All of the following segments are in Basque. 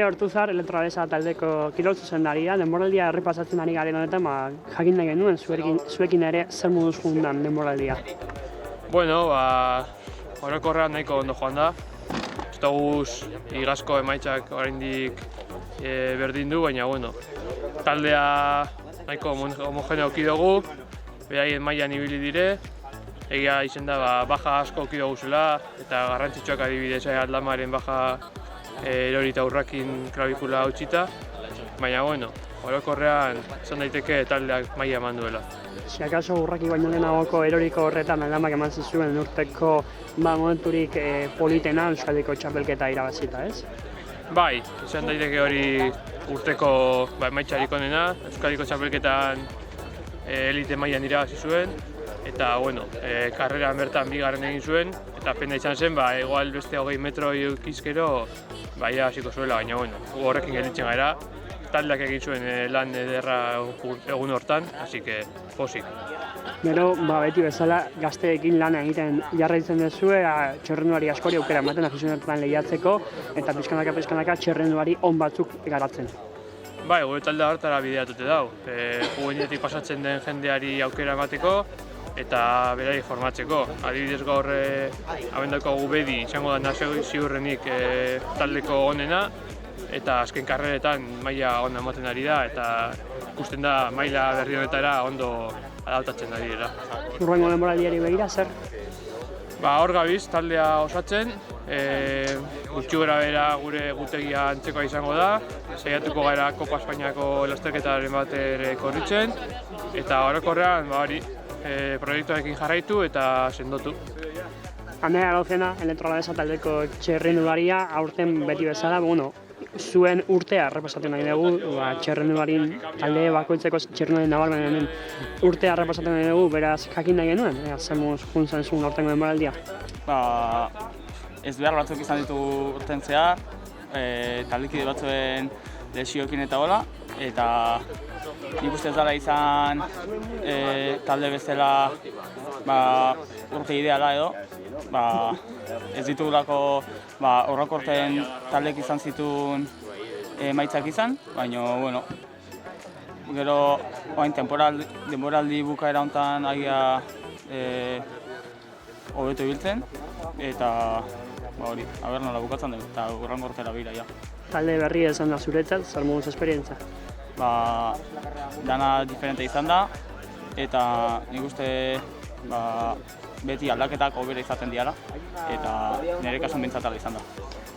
Ortuzar, Elektrolesa taldeko kirol zuzendaria, denboraldia errepasatzen ari garen honetan, jakin nahi genuen, zuekin ere zer moduz jundan denboraldia. Bueno, orokorrean nahiko ondo joan da. Ez duguz igazko emaitzak oraindik berdin du, baina bueno, taldea nahiko homogeneoki dugu, beraien mailan ibili dire. Egia izen da, baja asko oki duguzela, eta garrantzitsuak adibidez Aldamaren baja erori eta urrakin klabikula hautsita. Baina bueno, orokorrean esan daiteke taldeak maila eman duela. Si akaso urraki baino lehenagoko eroriko horretan Aldamak eman zizuen urteko momenturik politena Euskadiko txapelketa irabazita, ez? Bai, izan daiteke hori urteko emaitzarik onena, Euskadiko txapelketan elite mailan irabazi zuen. Eta, bueno, karreran bertan bigarren egin zuen, eta pena izan zen, igual beste 20 metro eukizkero, irabaziko zuela, baina, bueno, horrekin gelditzen gara. Taldeak egin zuen lan ederra egun hortan, hasi que pozik. Gero, beti bezala, gazteekin lan egiten jarraitzen duzue, txerrenduari askori aukera ematen afizionetan lehiatzeko, eta pizkanaka txerrenduari on batzuk garatzen. Bai, gure taldea hartara bideatute dau. Juveniletik pasatzen den jendeari aukera emateko, eta berari formatzeko. Adibidez gaur abendako Gubedi izango da ziurrenik taldeko onena, eta azken karreretan maila ona ematen ari da, eta ikusten da maila berri honetara ondo adaptatzen ari dira. Hurrengo denboraldiari begira, zer? Hor gabiz taldea osatzen, gutxi gorabehera gure gutegia antzekoa izango da, saiatuko gara Kopa Espainiako lasterketaren bat ere korritzen, eta orokorrean proiektuarekin jarraitu eta sendotu. Andrea Arozena, Elektrolesa taldeko txerrenduaria, aurten beti bezala, zuen urtea errepasatu nahi dugu, txerrenduarin talde bakoitzeko txerrenduaren nabarmenen urtea errepasatu nahi dugu, beraz jakin nahi genuen, zemuz juntzen zuen aurtengo denboraldia. Ez behar batzuk izan ditu urten zehar, taldekide batzuen lesioekin eta hola, eta nik uste ez dara izan talde bezala urte ideala edo. Ez ditugulako orokorten taldeek izan zituen emaitzak izan, baina, bueno, gero denboraldi bukaera honetan agia hobeto ibiltzen, eta hori, nola bukatzen dugu, eta hurrengo urtera begira, ja. Talde berria izan da zuretzat, zer moduz esperientza? Dana diferente izan da, eta nik uste beti aldaketak hobera izaten diala, eta nire kasun bintzatala izan da.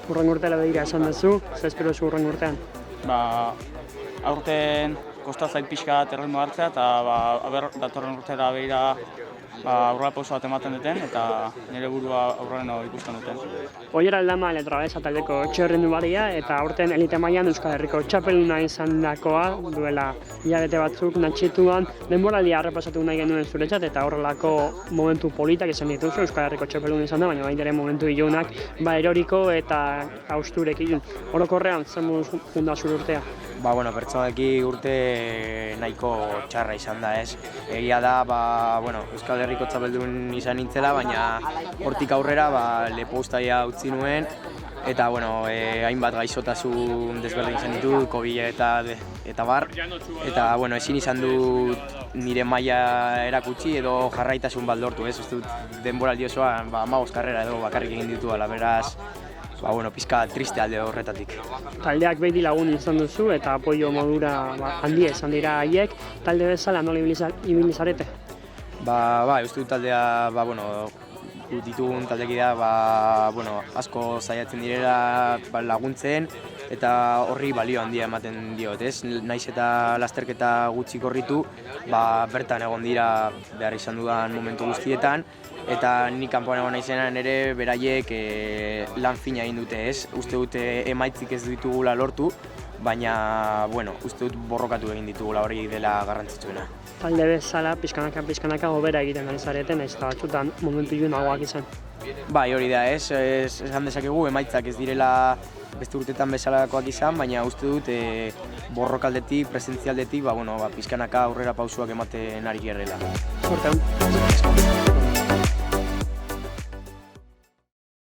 Hurrengo urtera begira esan duzu, zer espero zu hurrengo urtean? Aurten kostazait pixka erritmo hartzea, eta datorren urtera begira aurrerapauso bat ematen duten, eta nire burua aurrereno ikusten duten. Oier Aldama Elektrolesa taldeko txerrenduaria, eta aurten elite mailan Euskal Herriko txapeluna izandakoa duela hilabete batzuk natxituan denboraldia errepasatu nahi genuen zuretzat, eta horrelako momentu politak izan dituzu Euskal Herriko txapeluna izan da, baina baita ere momentu ilunak eroriko eta austurekin. Orokorrean, zer moduz junda zure urtea? Pertsonalki urte nahiko txarra izan da, ez? Egia da, Euskal Herriko txapeldun izan nintzela, baina hortik aurrera lepo uztaia utzi nuen, eta hainbat gaixotasun desberdin izan ditu, COVID eta bar, eta ezin izan du nire maila erakutsi edo jarraitasun bat lortu, ez? Uste dut denboraldi osoan 15 karrera edo bakarrik egin ditu, beraz, pizka triste alde horretatik. Taldeak beti lagun izan duzu eta apoio modura handia izan dira haiek, talde bezala nola ibili zarete? Uste dut taldea, ditugun taldekidea, asko saiatzen direla laguntzen, eta horri balio handia ematen diot, ez? Naiz eta lasterketa gutxi korritu, bertan egon dira behar izan dudan momentu guztietan, eta nik kanpoan egon naizenan ere beraiek lan fina egin dute, ez? Uste dut emaitzik ez ditugula lortu, baina, uste dut borrokatu egin ditugula, hori dela garrantzitsuena. Talde bezala, pizkanaka hobera egiten ari zareten, ez da batzutan momentu ilunagoak izan. Hori da, ez? Esan dezakegu, emaitzak ez direla beste urtetan bezalakoak izan, baina uste dut borrokaldetik, presentzialdetik, pizkanaka aurrera pausuak ematen ari gerrela. Zorte hon.